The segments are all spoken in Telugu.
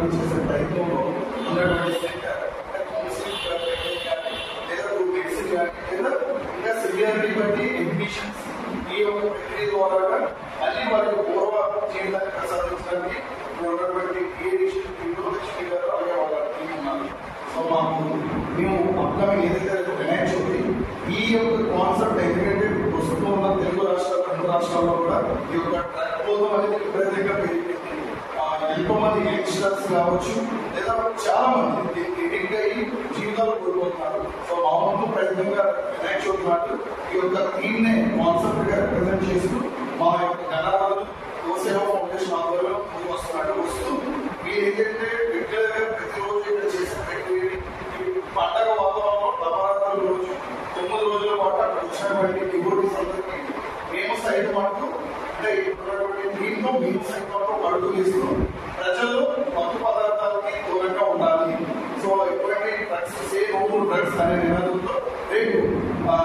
చేయడానికి చేసే ప్రయత్నంలో ఉన్నటువంటి ఇంకా సివియారిటీ బట్టి ఎడ్మిషన్స్ ఈ యొక్క ప్రక్రియ ద్వారా మళ్ళీ వారి పూర్వ జీవితాన్ని ప్రసాదించడానికి ఉన్నటువంటి లక్ష్మి గారు అలాగే వాళ్ళ టీం ఉన్నారు. సో మేము అప్కమింగ్ ఏదైతే వినాయక చవితి ఈ యొక్క కాన్సెప్ట్ ఎందుకంటే ప్రస్తుతం ఉన్న తెలుగు రాష్ట్రాలు రెండు రాష్ట్రాల్లో కూడా ఈ యొక్క ట్రక్ కోసం అనేది విపరీతంగా పెరిగింది. ఎంతో మంది యంగ్స్టర్స్ కావచ్చు లేదా చాలా మంది ఎడిక్ట్ అయ్యి జీవితాలు కోల్పోతున్నారు. సో మా వంతు ప్రయత్నంగా వినాయక చవితి నాడు ఈ యొక్క థీమ్ నే కాన్సెప్ట్ గా రిప్రజెంట్ చేస్తూ మా యొక్క గణాలు గోసేవ ఫౌండేషన్ ఆధ్వర్యంలో ముందుకు వస్తూ మీరు ఏంటంటే రెగ్యులర్ గా ప్రతిరోజు ఇక్కడ చేసినటువంటి పండగ వాతావరణంలో నవరాత్రుల రోజు 9 రోజుల పాటు అక్కడ వచ్చినటువంటి డివోటీస్ అందరికీ మేము సైతం అంటూ అంటే ఇప్పుడున్నటువంటి దీంతో మేము సైతం అడుగు తీస్తూ ప్రజలు మత్తు పదార్థాలకి దూరంగా ఉండాలి. సో ఎప్పుడైతే డ్రగ్స్ డ్రగ్స్ అనే నినాదంతో రేపు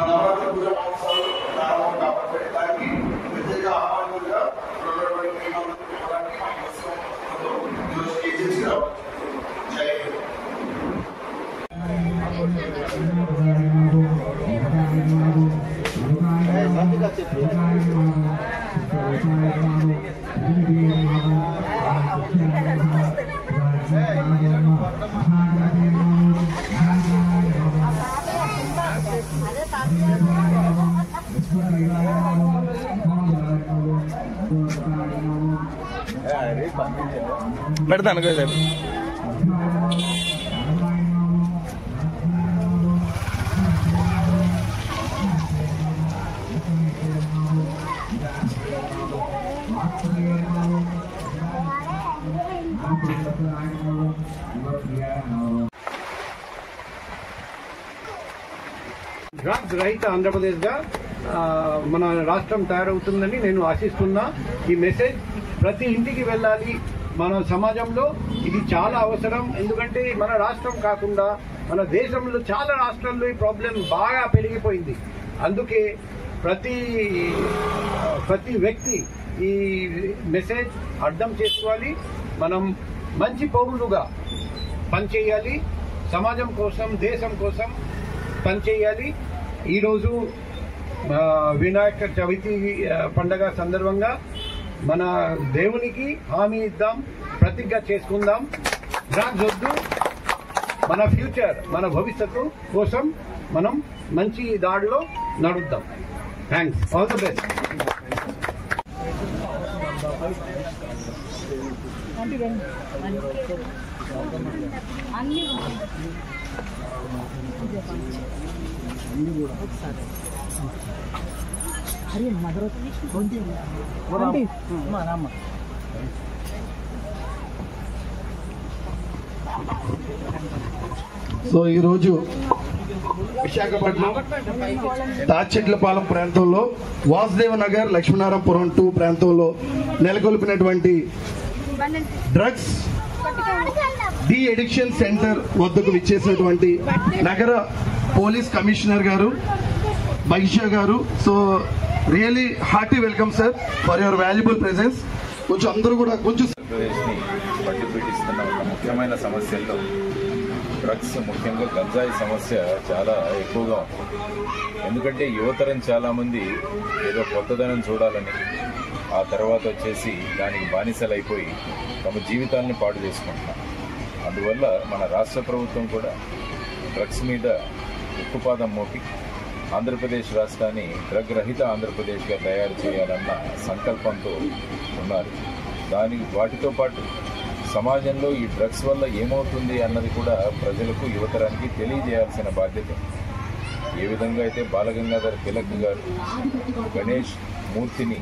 నవరాత్రి పూజ మహోత్సవాలు ప్రారంభం కాబట్టి దానికి ప్రత్యేక ఆహ్వానంగా ఉన్నటువంటి ఇవ్వడానికి మా ఈరోజు ఏజెన్సీ రావచ్చు. జై పెడతాను కదా డ్రగ్స్ రహిత ఆంధ్రప్రదేశ్గా మన రాష్ట్రం తయారవుతుందని నేను ఆశిస్తున్నా. ఈ మెసేజ్ ప్రతి ఇంటికి వెళ్ళాలి. మన సమాజంలో ఇది చాలా అవసరం. ఎందుకంటే మన రాష్ట్రం కాకుండా మన దేశంలో చాలా రాష్ట్రాల్లో ఈ ప్రాబ్లం బాగా పెరిగిపోయింది. అందుకే ప్రతి వ్యక్తి ఈ మెసేజ్ అర్థం చేసుకోవాలి. మనం మంచి పౌరులుగా పనిచేయాలి. సమాజం కోసం, దేశం కోసం పనిచేయాలి. ఈరోజు వినాయక చవితి పండగ సందర్భంగా మన దేవునికి హామీ ఇద్దాం, ప్రతిజ్ఞ చేసుకుందాం. డ్రగ్స్ వద్దు. మన ఫ్యూచర్, మన భవిష్యత్తు కోసం మనం మంచి దాడిలో నడుద్దాం. Thanks. All the best. So ఈరోజు విశాఖపట్నం తాచెట్లపాలెం ప్రాంతంలో వాసుదేవ నగర్ లక్ష్మీనారాయణపురం 2 ప్రాంతంలో నెలకొల్పినటువంటి డ్రగ్స్ డి అడిక్షన్ సెంటర్ వద్దకు విచ్చేసినటువంటి నగర పోలీస్ కమిషనర్ గారు మహిషా గారు. So really hearty welcome sir for your valuable presence. కొంచెం అందరూ కూడా కొంచెం ఆంధ్రప్రదేశ్ని పట్టిపీడిస్తున్న ఒక ముఖ్యమైన సమస్యల్లో డ్రగ్స్, ముఖ్యంగా గంజాయి సమస్య చాలా ఎక్కువగా ఉంది. ఎందుకంటే యువతరం చాలామంది ఏదో కొత్తదనం చూడాలని ఆ తర్వాత వచ్చేసి దానికి బానిసలైపోయి తమ జీవితాన్ని పాడు చేసుకుంటున్నారు. అందువల్ల మన రాష్ట్ర ప్రభుత్వం కూడా డ్రగ్స్ మీద ఉక్కుపాదం మోపి ఆంధ్రప్రదేశ్ రాష్ట్రాన్ని డ్రగ్ రహిత ఆంధ్రప్రదేశ్గా తయారు చేయాలన్న సంకల్పంతో ఉన్నారు. వాటితో పాటు సమాజంలో ఈ డ్రగ్స్ వల్ల ఏమవుతుంది అన్నది కూడా ప్రజలకు, యువతరానికి తెలియజేయాల్సిన బాధ్యత. ఏ విధంగా అయితే బాలగంగాధర్ తిలక్ గారు గణేష్ మూర్తిని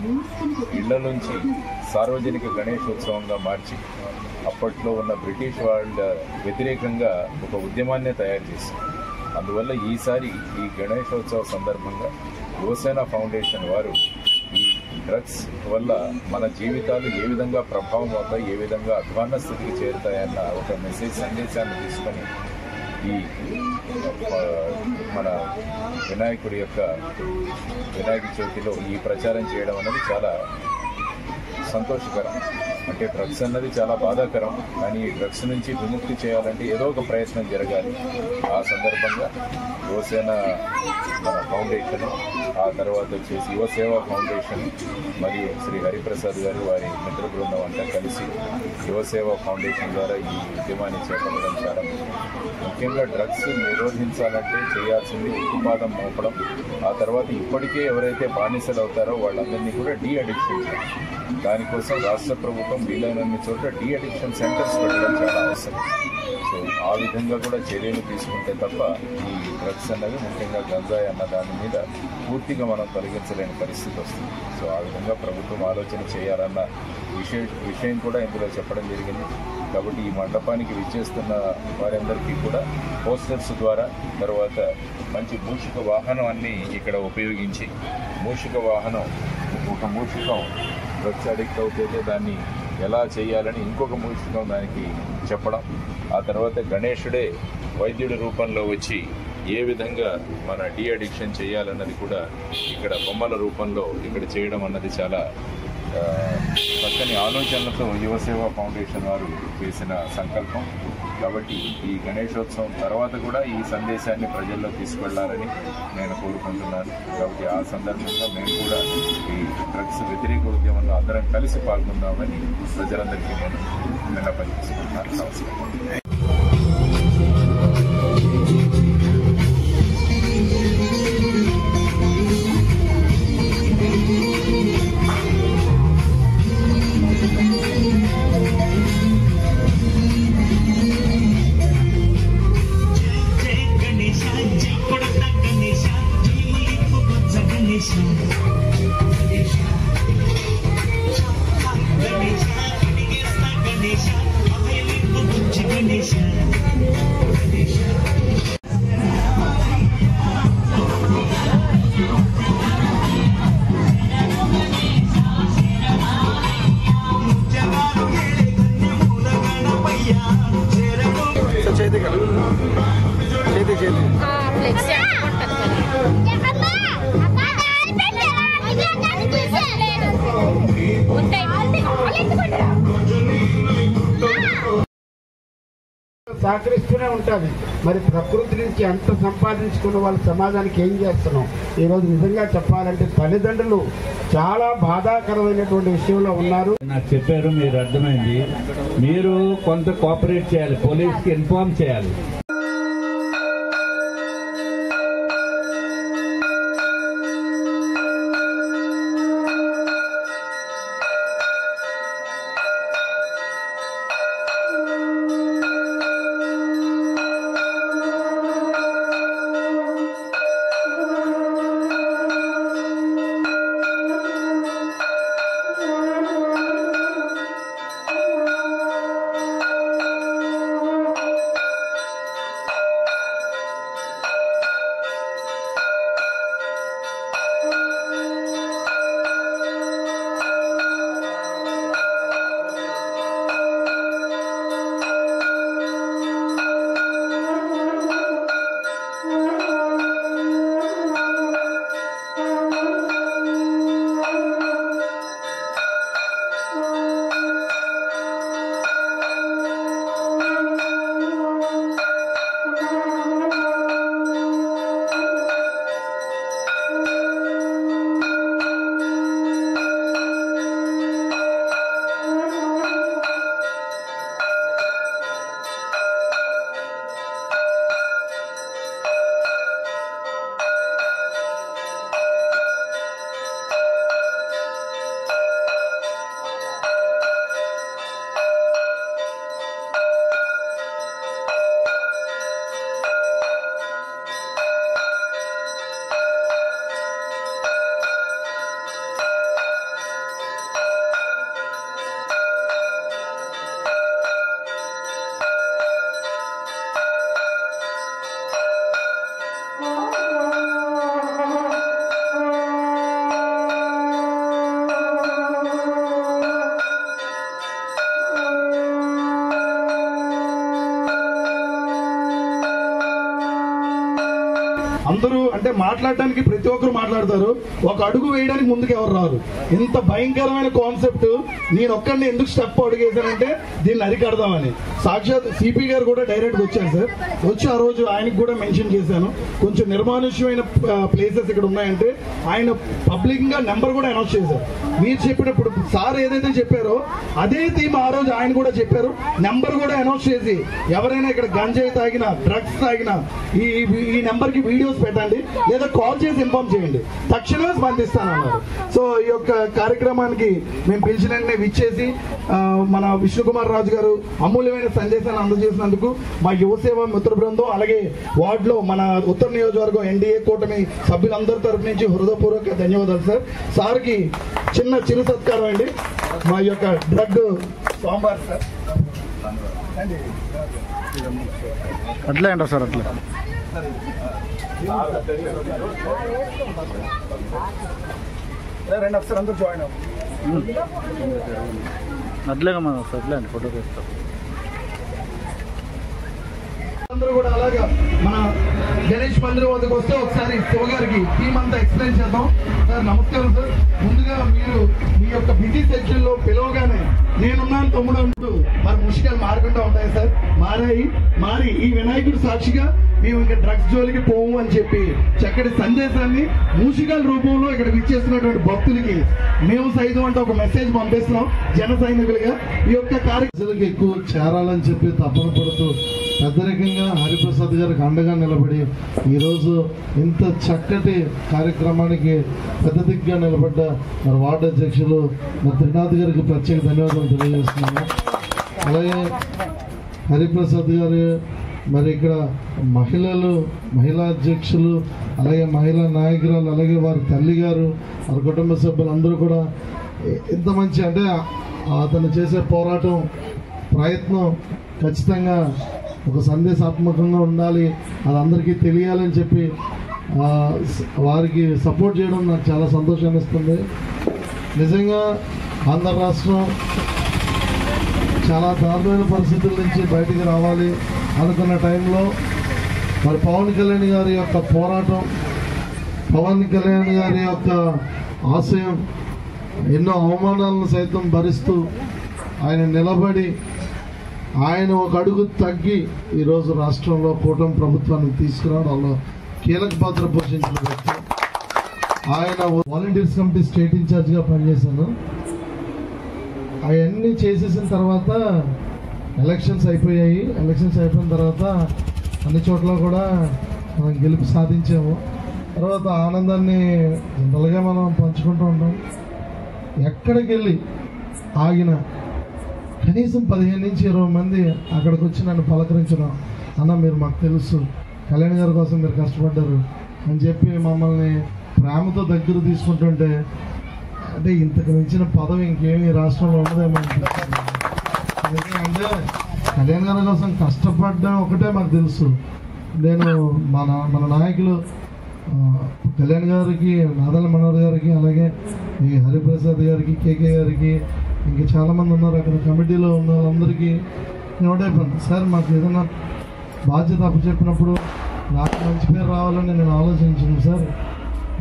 ఇళ్ల నుంచి సార్వజనిక గణేశోత్సవంగా మార్చి అప్పట్లో ఉన్న బ్రిటిష్ వాళ్ళ వ్యతిరేకంగా ఒక ఉద్యమాన్నే తయారు చేశారు. అందువల్ల ఈసారి ఈ గణేశోత్సవ సందర్భంగా యువసేన ఫౌండేషన్ వారు ఈ డ్రగ్స్ వల్ల మన జీవితాలు ఏ విధంగా ప్రభావం అవుతాయి, ఏ విధంగా అధ్వాన్న స్థితికి చేరుతాయన్న ఒక సందేశాన్ని తీసుకొని ఈ మన వినాయక చవితిలో ఈ ప్రచారం చేయడం అనేది చాలా సంతోషకరం. అంటే డ్రగ్స్ అన్నది చాలా బాధాకరం, కానీ ఈ డ్రగ్స్ నుంచి విముక్తి చేయాలంటే ఏదో ఒక ప్రయత్నం జరగాలి. ఆ సందర్భంగా యువసేన మన ఫౌండేషన్, ఆ తర్వాత వచ్చేసి యువసేవ ఫౌండేషన్ మరియు శ్రీ హరిప్రసాద్ గారు వారి మిత్ర బృందం అంతా కలిసి యువసేవ ఫౌండేషన్ ద్వారా ఈ ఉద్యమాన్ని చేపట్టడం చాలా ముఖ్యంగా డ్రగ్స్ నిరోధించాలంటే చేయాల్సింది ఉక్కుపాదం మోపడం. ఆ తర్వాత ఇప్పటికే ఎవరైతే బానిసలు అవుతారో వాళ్ళందరినీ కూడా డీ అడిక్షన్ చేయాలి. దానికోసం రాష్ట్ర ప్రభుత్వం వీలైనన్ని చోట్ల డీ అడిక్షన్ సెంటర్స్ పెట్టడం చాలా అవసరం. సో ఆ విధంగా కూడా చర్యలు తీసుకుంటే తప్ప ఈ డ్రగ్స్ అన్నది ముఖ్యంగా గంజాయి అన్న దాని మీద పూర్తిగా మనం తొలగించలేని పరిస్థితి వస్తుంది. సో ఆ విధంగా ప్రభుత్వం ఆలోచన చేయాలన్న విషయం కూడా ఇందులో చెప్పడం జరిగింది. కాబట్టి ఈ మండపానికి విచ్చేస్తున్న వారందరికీ కూడా పోస్టర్స్ ద్వారా, తర్వాత మంచి మూషిక వాహనం అన్ని ఇక్కడ ఉపయోగించి, మూషిక వాహనం ఒక మూషికం డ్రగ్స్ అడిక్ట్ అవుతే దాన్ని ఎలా చేయాలని ఇంకొక మూషికం దానికి చెప్పడం, ఆ తర్వాత గణేశుడే వైద్యుడి రూపంలో వచ్చి ఏ విధంగా మన డీ అడిక్షన్ చేయాలన్నది కూడా ఇక్కడ బొమ్మల రూపంలో ఇక్కడ చేయడం అన్నది చాలా చక్కని ఆలోచనలతో యువసేవ ఫౌండేషన్ వారు చేసిన సంకల్పం. కాబట్టి ఈ గణేశోత్సవం తర్వాత కూడా ఈ సందేశాన్ని ప్రజల్లో తీసుకెళ్లాలని నేను కోరుకుంటున్నాను. కాబట్టి ఆ సందర్భంగా మేము కూడా ఈ డ్రగ్స్ వ్యతిరేక ఉద్యమంలో అందరం కలిసి పాల్గొందామని ప్రజలందరికీ నేను విన్నపం చేసుకుంటున్నాను. నమస్కారం. సహకరిస్తూనే ఉంటుంది. మరి ప్రకృతి నుంచి ఎంత సంపాదించుకున్న వాళ్ళు సమాజానికి ఏం చేస్తున్నాం? ఈరోజు నిజంగా చెప్పాలంటే తల్లిదండ్రులు చాలా బాధాకరమైనటువంటి విషయంలో ఉన్నారు. నాకు చెప్పారు, మీరు అర్థమైంది. మీరు కొంత కోఆపరేట్ చేయాలి, పోలీస్కి ఇన్ఫార్మ్ చేయాలి. అందరూ అంటే మాట్లాడడానికి ప్రతి ఒక్కరు మాట్లాడతారు, ఒక అడుగు వేయడానికి ముందుకు ఎవరు రారు. ఇంత భయంకరమైన కాన్సెప్ట్ నేను ఒక్కడిని ఎందుకు స్టెప్ అడుగేశానంటే దీన్ని అరికడదామని. సాక్షాత్ సిపి గారు కూడా డైరెక్ట్ వచ్చారు సార్. వచ్చి ఆ రోజు ఆయనకు కూడా మెన్షన్ చేశాను, కొంచెం నిర్మానుష్యమైన ప్లేసెస్ ఇక్కడ ఉన్నాయంటే ఆయన పబ్లిక్ గా నెంబర్ కూడా అనౌన్స్ చేశారు. మీరు చెప్పినప్పుడు సార్ ఏదైతే చెప్పారో అదే థీమ్ ఆ రోజు ఆయన కూడా చెప్పారు. నెంబర్ కూడా అనౌన్స్ చేసి ఎవరైనా ఇక్కడ గంజాయి తాగినా డ్రగ్స్ తాగినా ఈ నెంబర్ కి వీడియోస్ పెట్టండి లేదా కాల్ చేసి ఇన్ఫార్మ్ చేయండి, తక్షణమే స్పందిస్తానన్నారు. సో ఈ యొక్క కార్యక్రమానికి మేము పిలిచిన వెంటనే విచ్చేసి మన విష్ణుకుమార్ రాజు గారు అమూల్యమైన సందేశాన్ని అందజేసినందుకు మా యువసేవ మిత్ర బృందం అలాగే వార్డులో మన ఉత్తర నియోజకవర్గం ఎన్డీఏ కూటమి సభ్యులందరి తరఫు నుంచి హృదయపూర్వక ధన్యవాదాలు సార్. సార్కి చిరు సత్కారం అండి. మా యొక్క డ్రగ్ సోమవార్ సార్ అట్లే అంటారు సార్. అట్లా రెండు ఒకసారి అందరూ జాయిన్ అట్లేగా మనం అట్లే అండి ఫోటో తీస్తాం. అందరూ కూడా అలాగా మన గణేష్ మందిరం వద్దకు వస్తే ఒకసారి శివ గారికి టీం అంతా ఎక్స్ప్లెయిన్ చేద్దాం. సార్ నమస్కారం సార్. ముందుగా మీరు మీ యొక్క బిజీ సెక్షన్ లో పిలవగానే నేనున్నాను తమ్ముడు అంటూ మరి ముష్కలు మారకుండా ఉంటాయి సార్. మారి ఈ వినాయకుడు సాక్షిగా మేము ఇంకా డ్రగ్స్ జోలికి పోము అని చెప్పి చక్కటి సందేశాన్ని మూషికల రూపంలో ఇక్కడ విచ్చేస్తున్నటువంటి భక్తులకి మేము సైతం అంటే ఒక మెసేజ్ పంపిస్తున్నాం జన సైనికులుగా. ఈ యొక్క కార్యక్రమాలకు ఎక్కువ చేరాలని చెప్పి తపన పడుతూ పెద్దరికంగా హరిప్రసాద్ గారికి అండగా నిలబడి ఈరోజు ఇంత చక్కటి కార్యక్రమానికి పెద్ద దిగ్గా నిలబడ్డ మరి వార్డు అధ్యక్షులు మరి త్రినాథ్ గారికి ప్రత్యేక ధన్యవాదాలు తెలియజేస్తున్నాము. అలాగే హరిప్రసాద్ గారు మరి ఇక్కడ మహిళా అధ్యక్షులు అలాగే మహిళా నాయకురాలు అలాగే వారి తల్లి గారు వారి కుటుంబ సభ్యులు అందరూ కూడా ఇంత మంచి అంటే అతను చేసే పోరాటం ప్రయత్నం ఖచ్చితంగా ఒక సందేశాత్మకంగా ఉండాలి, అది అందరికీ తెలియాలని చెప్పి వారికి సపోర్ట్ చేయడం నాకు చాలా సంతోషాన్ని ఇస్తుంది. నిజంగా ఆంధ్ర రాష్ట్రం చాలా దారుణమైన పరిస్థితుల నుంచి బయటికి రావాలి అనుకున్న టైంలో మరి పవన్ కళ్యాణ్ గారి యొక్క పోరాటం, పవన్ కళ్యాణ్ గారి యొక్క ఆశయం ఎన్నో అవమానాలను సైతం భరిస్తూ ఆయన నిలబడి ఆయన ఒక అడుగు తగ్గి ఈరోజు రాష్ట్రంలో కూటమి ప్రభుత్వాన్ని తీసుకురావడంలో కీలక పాత్ర పోషించిన వ్యక్తి ఆయన. వాలంటీర్స్ కమిటీ స్టేట్ ఇన్ఛార్జ్గా పనిచేశాను. అవన్నీ చేసేసిన తర్వాత ఎలక్షన్స్ అయిపోయాయి. ఎలక్షన్స్ అయిపోయిన తర్వాత అన్ని చోట్ల కూడా మనం గెలుపు సాధించాము. తర్వాత ఆనందాన్ని జనరల్గా మనం పంచుకుంటూ ఉంటాం. ఎక్కడికి వెళ్ళి ఆగిన కనీసం 15 నుంచి 20 మంది అక్కడికి వచ్చి నన్ను పలకరించడం, అన్న మీరు మాకు తెలుసు కళ్యాణ్ గారి కోసం మీరు కష్టపడ్డారు అని చెప్పి మమ్మల్ని ప్రేమతో దగ్గర తీసుకుంటుంటే అంటే ఇంతకు మించిన పదవి ఇంకేమీ రాష్ట్రంలో ఉండదేమో అనిపిస్తుంది. అంటే కళ్యాణ్ గారి కోసం కష్టపడడం ఒకటే మాకు తెలుసు. నేను మన నాయకులు కళ్యాణ్ గారికి, నాదల మనోహర్ గారికి, అలాగే ఈ హరిప్రసాద్ గారికి, కేకే గారికి, ఇంకా చాలామంది ఉన్నారు అక్కడ కమిటీలో ఉన్న వాళ్ళందరికీ నేను ఒకటే పని, సార్ మాకు ఏదైనా బాధ్యత అప్పచెప్పినప్పుడు నాకు మంచి పేరు రావాలని నేను ఆలోచించాను సార్.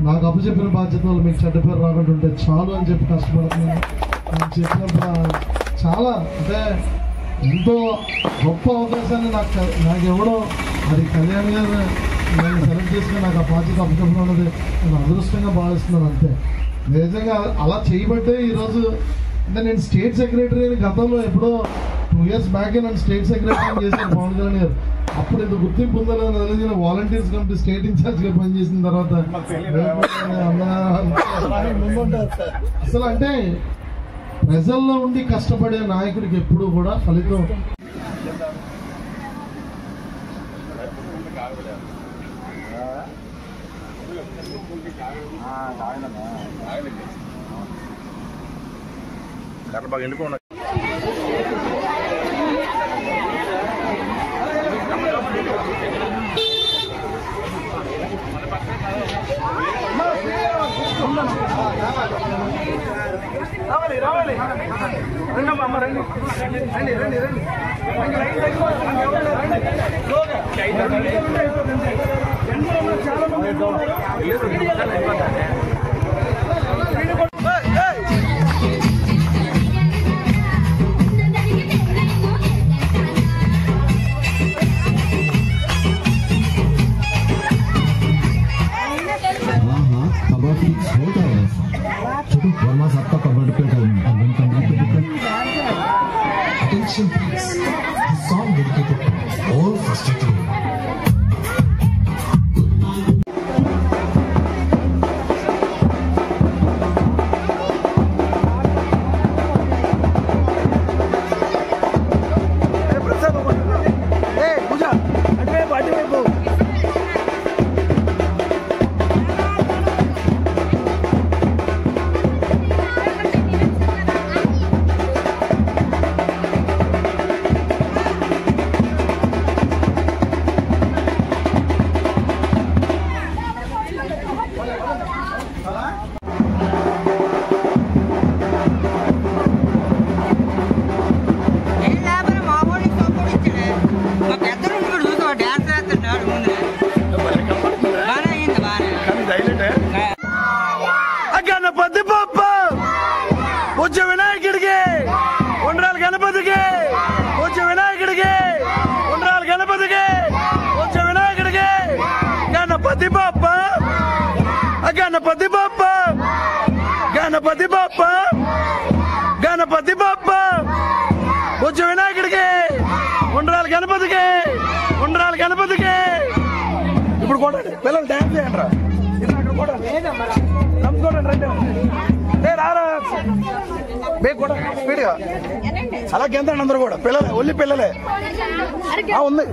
నాకు అప్పచెప్పిన బాధ్యత వాళ్ళు మీకు చెడ్డ పేరు రాకుండా ఉంటే చాలు అని చెప్పి కష్టపడుతున్నాను అని చెప్పినప్పుడు చాలా అంటే ఎంతో గొప్ప అవకాశాన్ని నాకు ఎవడో అది కళ్యాణ్ గారు నేను సెలెక్ట్ చేసుకుని నాకు ఆ బాధ్యత అప్పచెప్పడం అనేది నేను అదృష్టంగా భావిస్తున్నాను. అంతే నిజంగా అలా చేయబట్టే ఈరోజు అంటే నేను స్టేట్ సెక్రటరీ అని గతంలో ఎప్పుడో 2 years బ్యాకే నన్ను స్టేట్ సెక్రటరీ చేశాను పవన్ కళ్యాణ్ గారు. అప్పుడు ఇంత గుర్తింపు ఉందో తెలియదు. వాలంటీర్స్ కమిటీ స్టేట్ ఇన్ఛార్జ్గా పనిచేసిన తర్వాత అసలు అంటే ప్రజల్లో ఉండి కష్టపడే నాయకుడికి ఎప్పుడు కూడా ఫలితం బాగా ఎండుకున్నా రావాలి రండమ్మా అమ్మ రండి రండి రండి రండి చాలా वर्मा साहब का कबड्डी पे attention please, the song dedicated to all frustrated women. Ganapati Bappa పూజ వినాయకుడికి ఉండ్రాల గణపతికి పూజ వినాయకుడికి ఉండ్రాల గణపతికి పూజ వినాయకుడికి గణపతి బప్ప గణపతి బప్ప గణపతి బప్ప గణపతి బప్ప పూజ వినాయకుడికి ఉండ్రాల గణపతికి ఉండ్రాల గణపతికి. ఇప్పుడు కూడా పిల్లలు డాన్స్ చేయండి రా కూడా రారా బేక్ కూడా స్పీడ్గా అలా గెంతండి అందరూ కూడా పిల్లలే ఒల్లి పిల్లలే ఉంది.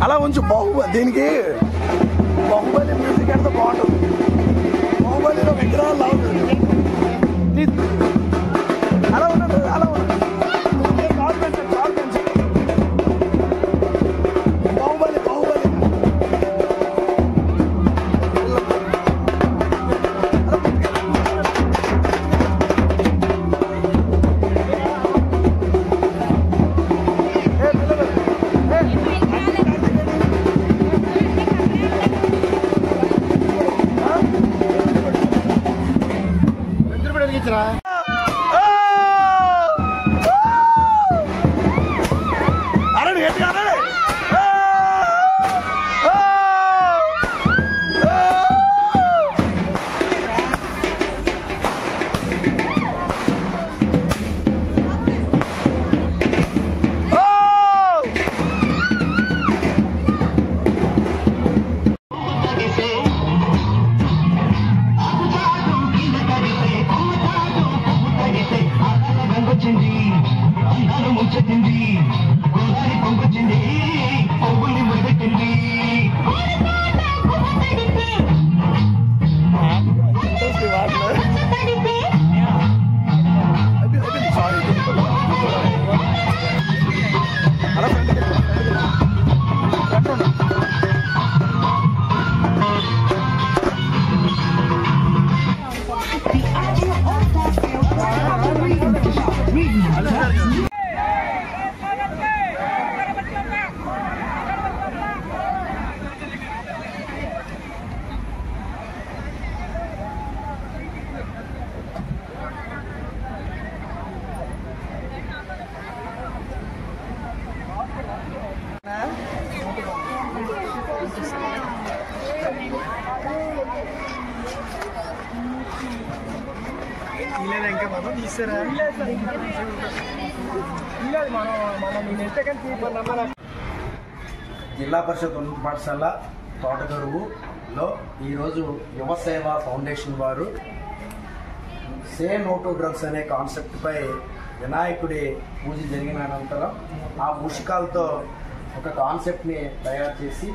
అలా ఉంచు. దీనికి బాహుబలి మ్యూజిక్ అంటే బాగుంటుంది. బాహుబలిలో విగ్రహాలు లావుతుంది. అలా ఉండదు, అలా ఉండదు. బాహుబలి బాహుబలి జిల్లా పరిషత్ ఉన్నత పాఠశాల తోటగరువులో ఈరోజు యువసేవ ఫౌండేషన్ వారు సే నో టు డ్రగ్స్ అనే కాన్సెప్ట్పై వినాయకుడి పూజ జరిగిన అనంతరం ఆ మూషికాలతో ఒక కాన్సెప్ట్ని తయారు చేసి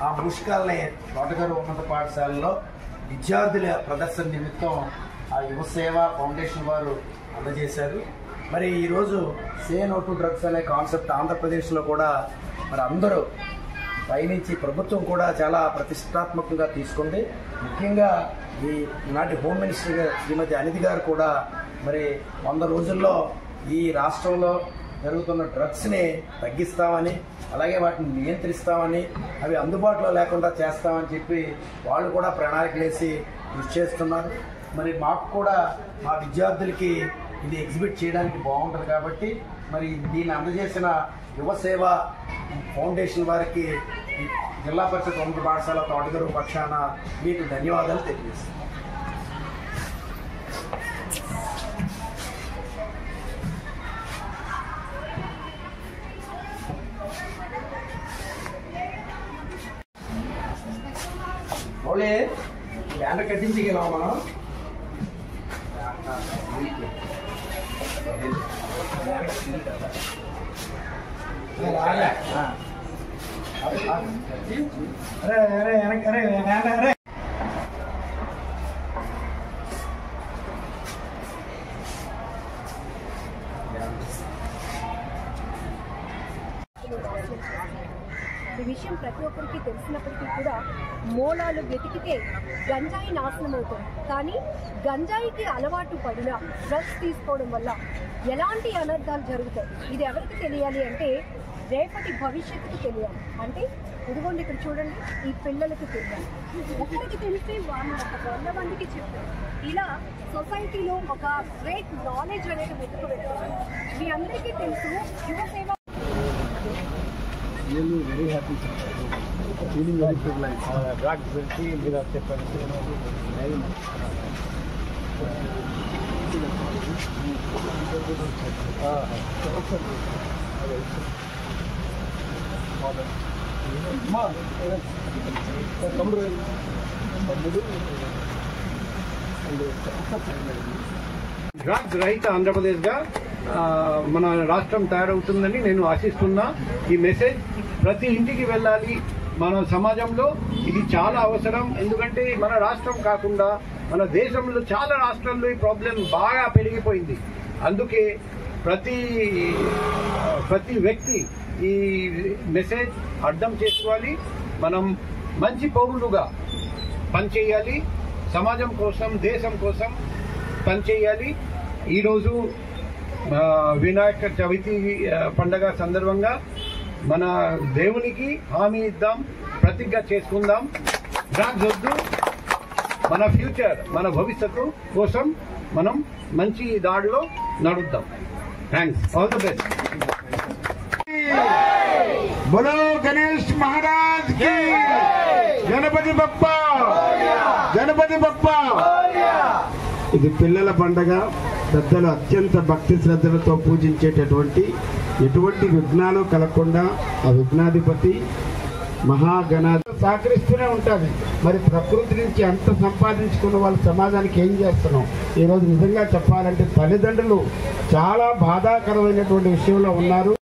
ఆ మూషికాలని తోటగరువు ఉన్నత పాఠశాలలో విద్యార్థుల ప్రదర్శన నిమిత్తం ఆ యువసేవ ఫౌండేషన్ వారు అందజేశారు. మరి ఈరోజు సే నో టు డ్రగ్స్ అనే కాన్సెప్ట్ ఆంధ్రప్రదేశ్లో కూడా మరి అందరూ పైనుంచి ప్రభుత్వం కూడా చాలా ప్రతిష్టాత్మకంగా తీసుకుంది. ముఖ్యంగా ఈనాటి హోమ్ మినిస్టర్ శ్రీమతి అనిత గారు కూడా మరి 100 రోజుల్లో ఈ రాష్ట్రంలో జరుగుతున్న డ్రగ్స్ని తగ్గిస్తామని, అలాగే వాటిని నియంత్రిస్తామని, అవి అందుబాటులో లేకుండా చేస్తామని చెప్పి వాళ్ళు కూడా ప్రణాళికలు వేసి కృషి చేస్తున్నారు. మరి మాకు కూడా మా విద్యార్థులకి ఇది ఎగ్జిబిట్ చేయడానికి బాగుంటుంది కాబట్టి మరి దీన్ని అందజేసిన యువసేవ ఫౌండేషన్ వారికి జిల్లా పరిషత్ ఉన్నత పాఠశాల తోటగరువు పక్షాన మీకు ధన్యవాదాలు తెలియజేస్తున్నాను. ఓలే బ్యానర్ కట్టించగలమా మనం? అరే ఈ విషయం ప్రతి ఒక్కరికి తెలిసినప్పటికీ కూడా మూలాలు వెతికితే గంజాయి నాశనం అవుతుంది. కానీ గంజాయికి అలవాటు పడిన డ్రగ్స్ తీసుకోవడం వల్ల ఎలాంటి అనర్థాలు జరుగుతాయి ఇది ఎవరికి తెలియాలి అంటే రేపటి భవిష్యత్తుకు తెలియాలి. అంటే ఇదిగోండి ఇక్కడ చూడండి, ఈ పిల్లలకు తెలియాలి. ఒక్కరికి తెలిస్తే వాళ్ళు ఒక 100 మందికి చెప్తారు. ఇలా సొసైటీలో ఒక గ్రేట్ నాలెడ్జ్ అనేది వెతుకు పెట్టాలి. మీ అందరికీ తెలుసు Yuvaseva very happy feeling very good life drugs గురించి మీరు చెప్పండి. డ్రగ్స్ రహిత ఆంధ్రప్రదేశ్గా మన రాష్ట్రం తయారవుతుందని నేను ఆశిస్తున్నా. ఈ మెసేజ్ ప్రతి ఇంటికి వెళ్ళాలి. మన సమాజంలో ఇది చాలా అవసరం. ఎందుకంటే మన రాష్ట్రం కాకుండా మన దేశంలో చాలా రాష్ట్రాల్లో ఈ ప్రాబ్లం బాగా పెరిగిపోయింది. అందుకే ప్రతి వ్యక్తి ఈ మెసేజ్ అర్థం చేసుకోవాలి. మనం మంచి పౌరులుగా పనిచేయాలి. సమాజం కోసం, దేశం కోసం పనిచేయాలి. ఈరోజు వినాయక చవితి పండగ సందర్భంగా మన దేవునికి హామీ ఇద్దాం, ప్రతిజ్ఞ చేసుకుందాం. డ్రగ్స్ వద్దు, మన ఫ్యూచర్, మన భవిష్యత్తు కోసం మనం మంచి దాడిలో నడుద్దాం. Thanks, all the best. बोलो गणेश महाराज की, గణపతి బప్పా, గణపతి బప్పా. ఇది పిల్లల పండగ. పెద్దలు అత్యంత భక్తి శ్రద్ధలతో పూజించేటటువంటి ఎటువంటి విఘ్నాలు కలగకుండా ఆ విఘ్నాధిపతి మహాగణాధి సహకరిస్తూనే ఉంటుంది. మరి ప్రకృతి నుంచి అంత సంపాదించుకున్న వాళ్ళు సమాజానికి ఏం చేస్తున్నాం? ఈరోజు నిజంగా చెప్పాలంటే తల్లిదండ్రులు చాలా బాధాకరమైనటువంటి విషయంలో ఉన్నారు.